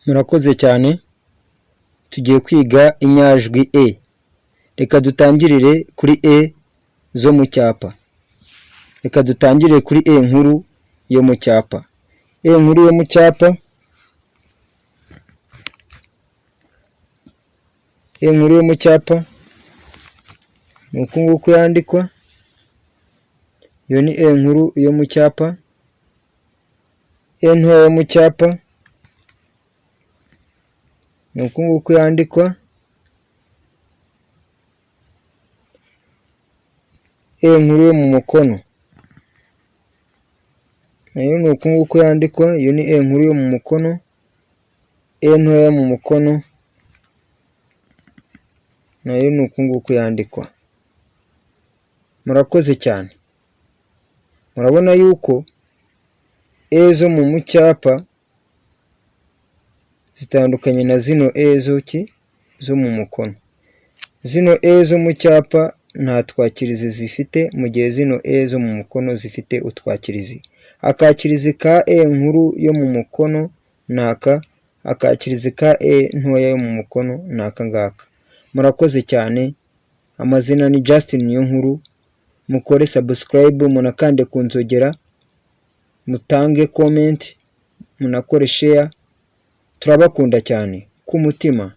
Murakoze cyane, tugiye kwiga inyajwi e. Reka dutangirire kuri e zo mu cyapa. Reka dutangirire kuri e nkuru yo mu cyapa. E nkuru yo mu cyapa, e nkuru yo mu cyapa ni uku nguku yandikwa. Iyo ni e nkuru yo mu cyapa. E ntoya yo mu cyapa ni uku nguku yandikwa. E nkuru yo mu mukono nayo ni uku nguku yandikwa. Iyo ni e nkuru yo mu mukono. E ntoya mu mukono nayo ni uku nguku yandikwa. Murakoze cyane. Murabona yuko e zo mu cyapa zitandukanye na zino e zo mu mukono. Zino e zo mu cyapa nta twakirizi zifite, mu gihe zino e zo mu mukono zifite utwakirizi. Akakirizi ka e nkuru yo mu mukono ni aka, akakirizi ka e ntoya yo mu mukono ni aka ngaka. Murakoze cyane. Amazina ni Justin Niyonkuru. Mukore subscribe, munakande ku nzogera, mutange comment, munakore share. Turabakunda cyane ku mutima.